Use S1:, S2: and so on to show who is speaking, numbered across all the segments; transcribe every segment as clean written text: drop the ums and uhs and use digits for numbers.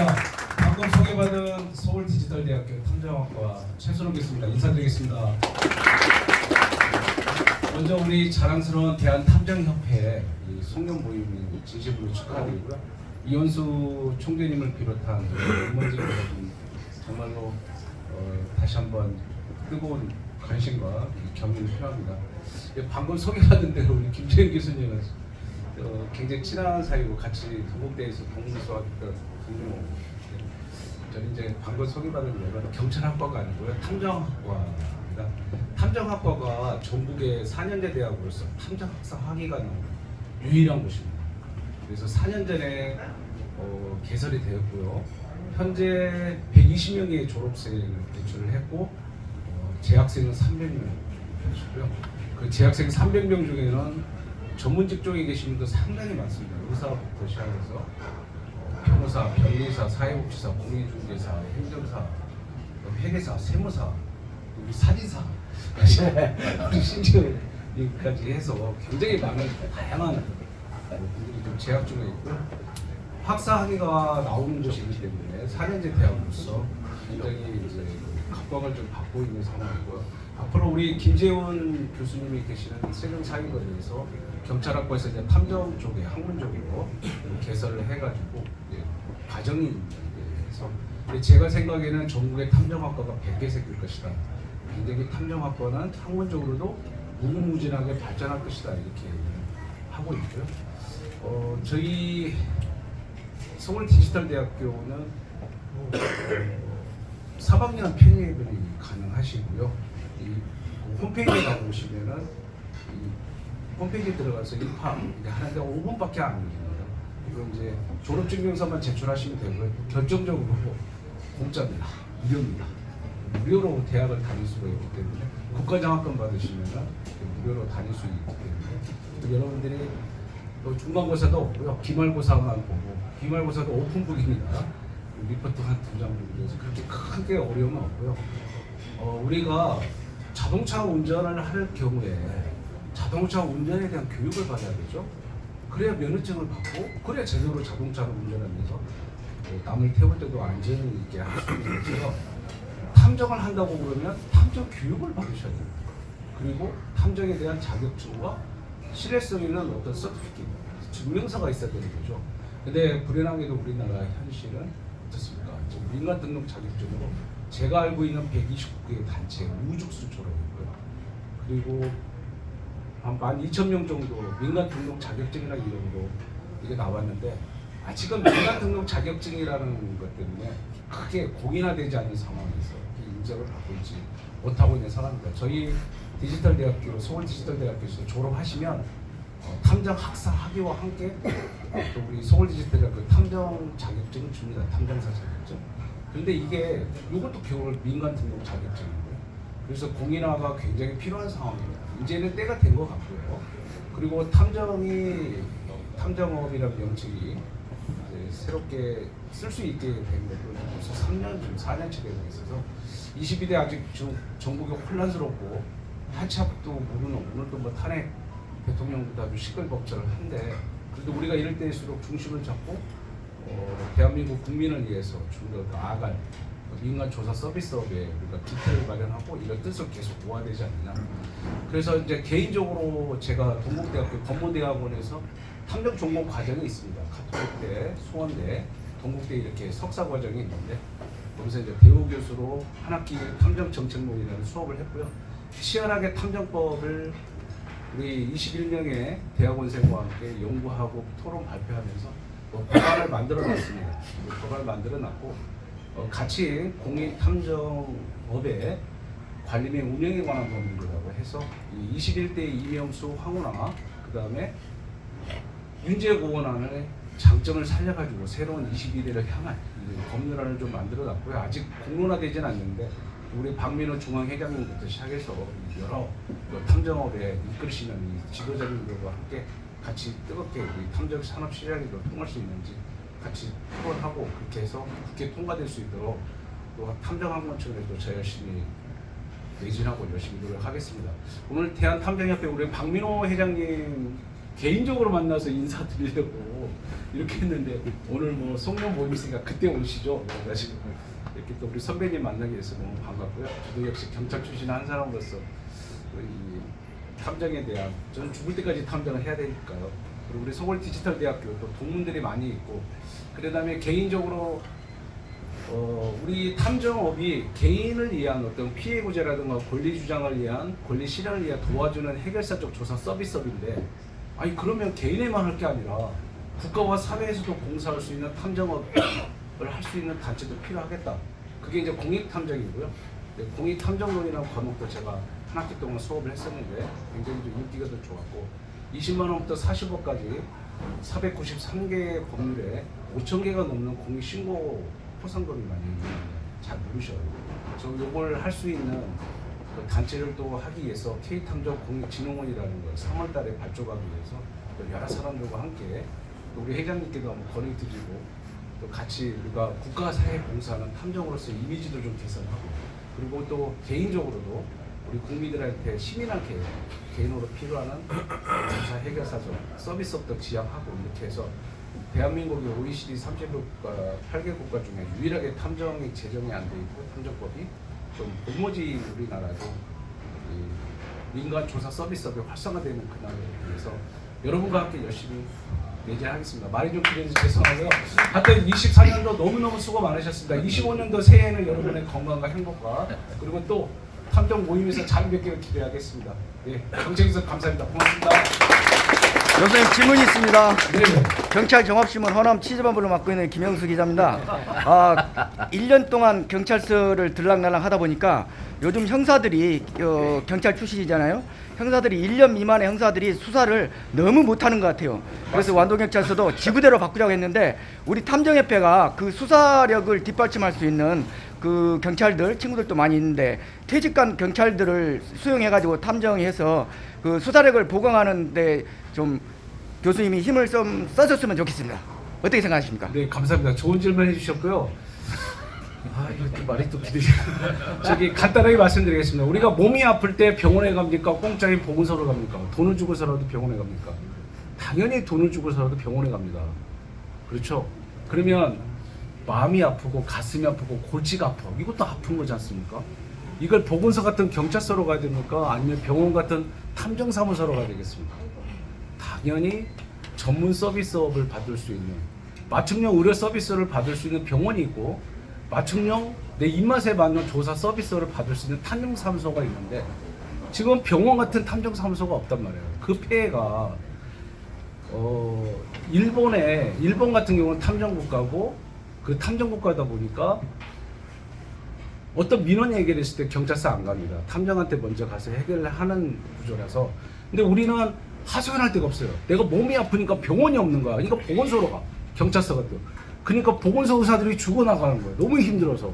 S1: 자, 방금 소개받은 서울디지털대학교 탐정학과 최선호 교수입니다. 인사드리겠습니다. 먼저 우리 자랑스러운 대한탐정협회 송년 모임을 진심으로 축하드리고요. 이현수 총재님을 비롯한 임원진 여러분 정말로 다시 한번 뜨거운 관심과 격려를 표합니다. 방금 소개받은 대로 우리 김재현 교수님은 굉장히 친한 사이고 같이 동국대에서 동문수학했던 동료. 저는 이제 방금 소개받은 데가 경찰학과가 아니고요, 탐정학과입니다. 탐정학과가 전국의 4년제 대학으로서 탐정학사 학위가 나오는 유일한 곳입니다. 그래서 4년 전에 개설이 되었고요. 현재 120명의 졸업생을 배출을 했고 재학생은 300명이고요. 그 재학생 300명 중에는 전문 직종에 계신 분도 상당히 많습니다. 의사부터 시작해서 변호사, 변리사, 사회복지사, 공인중개사, 행정사, 회계사, 세무사, 우리 사진사, 심지어 여기까지 해서 굉장히 많은 다양한 분들이 좀 재학 중에 있고요. 학사 학위가 나오는 곳이기 때문에 4년제 대학으로서 굉장히 이제 각광을 좀 받고 있는 상황이고요. 앞으로 우리 김재원 교수님이 계시는 세종사이버대에서 경찰학과에서 이제 탐정 쪽에 학문 쪽으로 개설을 해가지고 과정이 해서 제가 생각에는 전국의 탐정학과가 100개 생길 것이다. 굉장히 탐정학과는 학문적으로도 무궁무진하게 발전할 것이다 이렇게 하고 있고요. 저희 서울디지털대학교는 4학년 편입이 가능하시고요. 이 홈페이지에 가보시면은 홈페이지에 들어가서 입학 하는데 5분밖에 안 걸립니다. 이거 이제 졸업증명서만 제출하시면 되고요. 결정적으로 공짜입니다. 무료입니다. 무료로 대학을 다닐 수가 있기 때문에 국가장학금 받으시면 무료로 다닐 수 있기 때문에 여러분들이 또 중간고사도 없고요. 기말고사만 보고 기말고사도 오픈북입니다. 리포트 한 2장 정도 돼서 그렇게 크게 어려움은 없고요. 우리가 자동차 운전을 할 경우에 자동차 운전에 대한 교육을 받아야 되죠. 그래야 면허증을 받고 그래야 제대로 자동차를 운전하면서 남을 태울 때도 안전 있게 할 수 있는데요. 탐정을 한다고 그러면 탐정 교육을 받으셔야 됩니다. 그리고 탐정에 대한 자격증과 신뢰성 있는 어떤 서티피케이트, 증명서가 있어야 되는 거죠. 근데 불행하게도 우리나라 현실은 어떻습니까? 민간 등록 자격증으로 제가 알고 있는 129개의 단체 우죽수 졸업이고요. 그리고 한 12,000명 정도 민간 등록 자격증이라는 이름으로 이게 나왔는데 아직은 민간 등록 자격증이라는 것 때문에 크게 공인화되지 않는 상황에서 인정을 받고 있지 못하고 있는 상황입니다. 저희 디지털대학교, 서울디지털대학교에서 졸업하시면 탐정 학사 학위와 함께 또 우리 서울디지털대학교 탐정 자격증을 줍니다. 탐정사 자격증. 그런데 이게 이것도 겨울 민간 등록 자격증이고요. 그래서 공인화가 굉장히 필요한 상황입니다. 이제는 때가 된 것 같고요. 그리고 탐정업이라는 명칭이 새롭게 쓸 수 있게 된 것도 벌써 3년, 4년째 되고 있어서 22대 아직 전국이 혼란스럽고 한치 앞도 모르는 오늘도 뭐 탄핵 대통령보다 아주 시끌벅적을 한데 그래도 우리가 이럴 때일수록 중심을 잡고 대한민국 국민을 위해서 좀 더 나아갈 민간 조사 서비스업에 우리가 기틀을 마련하고 이런 뜻을 계속 모아야 되지 않느냐. 그래서 이제 개인적으로 제가 동국대학교 법무대학원에서 탐정 전공 과정이 있습니다. 가톨대, 수원대, 동국대 이렇게 석사 과정이 있는데 거기서 이제 대우 교수로 한 학기 탐정 정책론이라는 수업을 했고요. 치열하게 탐정법을 우리 21명의 대학원생과 함께 연구하고 토론 발표하면서 법안을 만들어놨습니다. 법안을 만들어놨고 같이 공익탐정업의 관리 및 운영에 관한 법률이라고 해서 21대 이명수 황운하 그 다음에 윤재고원안의 장점을 살려가지고 새로운 22대를 향한 법률안을 좀 만들어놨고요. 아직 공론화되지는 않는데 우리 박민호 중앙회장님부터 시작해서 여러 탐정업에 이끌으시는 이 지도자님들과 함께 같이 뜨겁게 우리 탐정 산업 시장에도 통할 수 있는지 같이 토론하고 그렇게 해서 국회 통과될 수 있도록 또 탐정학문청에도 저 열심히 매진하고 열심히 노력하겠습니다. 오늘 대한탐정협회 우리 박민호 회장님 개인적으로 만나서 인사드리려고 이렇게 했는데 오늘 뭐 송년 모임 있으니까 그때 오시죠. 그래가지고 이렇게 또 우리 선배님 만나게 돼서 너무 반갑고요. 저도 역시 경찰 출신 한 사람으로서 이 탐정에 대한 저는 죽을 때까지 탐정을 해야 되니까요. 그리고 우리 서울 디지털 대학교 또 동문들이 많이 있고 그다음에 개인적으로 우리 탐정업이 개인을 위한 어떤 피해 구제라든가 권리 주장을 위한 권리 실현을 위한 도와주는 해결사적 조사 서비스업인데 아니 그러면 개인에만 할 게 아니라 국가와 사회에서도 봉사할 수 있는 탐정업을 할 수 있는 단체도 필요하겠다. 그게 이제 공익탐정이고요. 공익탐정론이라는 과목도 제가 한 학기 동안 수업을 했었는데 굉장히 좀 인기가 더 좋았고 20만 원부터 40억까지 493개 법률에 5,000개가 넘는 공익신고 포상금이 많이 있는데 잘 모르셔요. 그래서 이걸 할 수 있는 그 단체를 또 하기 위해서 K탐정 공익진흥원이라는 걸 3월 달에 발족하기 위해서 또 여러 사람들과 함께 또 우리 회장님께도 한번 건의드리고 또 같이 우리가 국가 사회 봉사하는 탐정으로서 이미지도 좀 개선하고 그리고 또 개인적으로도 우리 국민들한테 시민한테 개인으로 필요한 조사 해결사적 서비스업도 지향하고 이렇게 해서 대한민국이 OECD 30국가 8개 국가 중에 유일하게 탐정이 제정이 안 돼 있고 탐정법이 좀 볼모지 우리나라도 민간 조사 서비스업이 활성화되는 그날을 위해서 여러분과 함께 열심히 매진하겠습니다. 말이 좀 길어서 죄송하고요. 하여튼 24년도 너무너무 수고 많으셨습니다. 25년도 새해에는 여러분의 건강과 행복과 그리고 또 탐정 모임에서 잘 뵙기를 기대하겠습니다. 예, 경찰에서 감사합니다. 고맙습니다.
S2: 교수님 질문이 있습니다.
S1: 네.
S2: 경찰 종합신문 허남 취재본부를 맡고 있는 김영수 기자입니다. 1년 동안 경찰서를 들락날락 하다 보니까 요즘 형사들이 경찰 출신이잖아요. 형사들이 1년 미만의 형사들이 수사를 너무 못하는 것 같아요. 그래서 완도경찰서도 지구대로 바꾸자고 했는데 우리 탐정협회가 그 수사력을 뒷받침할 수 있는 그 경찰들 친구들도 많이 있는데 퇴직한 경찰들을 수용해가지고 탐정해서 그 수사력을 보강하는데 좀 교수님이 힘을 좀 써줬으면 좋겠습니다. 어떻게 생각하십니까?
S1: 네, 감사합니다. 좋은 질문 해주셨고요. 이렇게 말이 또 기대죠. 저기 간단하게 말씀드리겠습니다. 우리가 몸이 아플 때 병원에 갑니까? 공짜인 보건소로 갑니까? 돈을 주고서라도 병원에 갑니까? 당연히 돈을 주고서라도 병원에 갑니다. 그렇죠? 그러면 마음이 아프고 가슴이 아프고 골치가 아파. 이것도 아픈 거지 않습니까? 이걸 보건소 같은 경찰서로 가야 됩니까? 아니면 병원 같은 탐정사무소로 가야 되겠습니까? 당연히 전문 서비스업을 받을 수 있는 맞춤형 의료 서비스를 받을 수 있는 병원이 있고 맞춤형 내 입맛에 맞는 조사 서비스를 받을 수 있는 탐정사무소가 있는데 지금 병원 같은 탐정사무소가 없단 말이에요. 그 폐해가 일본 같은 경우는 탐정국가고 그 탐정국가다 보니까 어떤 민원이 해결했을 때 경찰서 안 갑니다. 탐정한테 먼저 가서 해결을 하는 구조라서 근데 우리는 하소연할 데가 없어요. 내가 몸이 아프니까 병원이 없는 거야. 그러니까 보건소로 가. 경찰서 같은. 그러니까 보건소 의사들이 죽어나가는 거예요. 너무 힘들어서.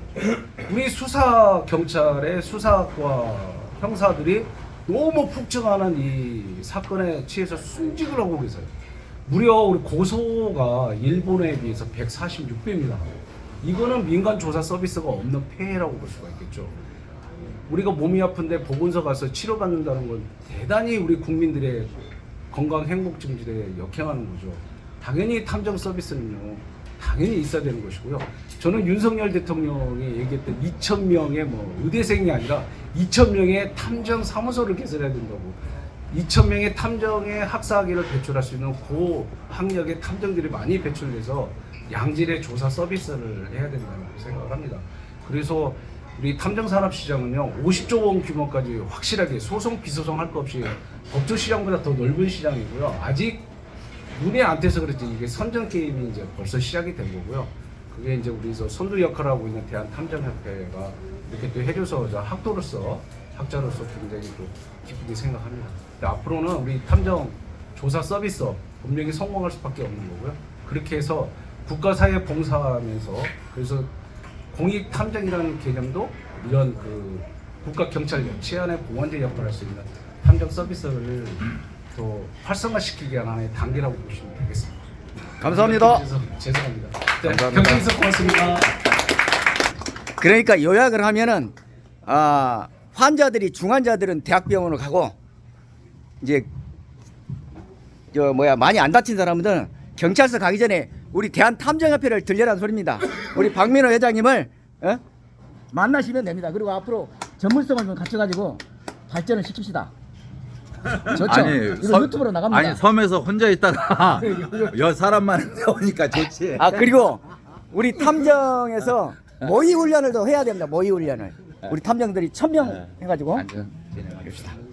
S1: 우리 수사 경찰의 수사과 형사들이 너무 폭증하는 이 사건에 취해서 순직을 하고 계세요. 무려 우리 고소가 일본에 비해서 146배입니다. 이거는 민간 조사 서비스가 없는 폐해라고 볼 수가 있겠죠. 우리가 몸이 아픈데 보건소 가서 치료받는다는 건 대단히 우리 국민들의 건강 행복 증진에 역행하는 거죠. 당연히 탐정 서비스는요. 당연히 있어야 되는 것이고요. 저는 윤석열 대통령이 얘기했던 2,000명의 뭐 의대생이 아니라 2,000명의 탐정 사무소를 개설해야 된다고. 2,000명의 탐정의 학사학위를 배출할 수 있는 고학력의 탐정들이 많이 배출돼서 양질의 조사 서비스를 해야 된다고 생각을 합니다. 그래서 우리 탐정산업시장은요 50조 원 규모까지 확실하게 소송 비소송 할 것 없이 법조시장보다 더 넓은 시장이고요. 아직 눈에 안 띄어서 그렇지 이게 선전 게임이 이제 벌써 시작이 된 거고요. 그게 이제 우리서 선두 역할을 하고 있는 대한탐정협회가 이렇게 또 해줘서 학도로서 학자로서 굉장히 또 기쁘게 생각합니다. 앞으로는 우리 탐정 조사 서비스업 분명히 성공할 수밖에 없는 거고요. 그렇게 해서 국가 사회에 봉사하면서 그래서 공익 탐정이라는 개념도 이런 그 국가 경찰력 치안의 보완제 역할을 할 수 있는 탐정 서비스를 또 활성화시키기 위한 하나의 단계라고 보시면 되겠습니다.
S2: 감사합니다.
S1: 죄송합니다.
S2: 감사합니다.
S1: 경찰서 고맙습니다.
S2: 그러니까 요약을 하면은 환자들이 중환자들은 대학병원으로 가고 이제 많이 안 다친 사람들은 경찰서 가기 전에 우리 대한탐정협회를 들려라는 소리입니다. 우리 박민호 회장님을 만나시면 됩니다. 그리고 앞으로 전문성을 좀 갖춰가지고 발전을 시킵시다. 좋죠? 이거 유튜브로 나갑니다.
S3: 아니 섬에서 혼자 있다가 여 사람만 오니까 좋지.
S2: 아 그리고 우리 탐정에서 모의 훈련을 더 해야 됩니다. 모의 훈련을 우리 탐정들이 1000명 해가지고
S3: 안전 진행하겠습니다.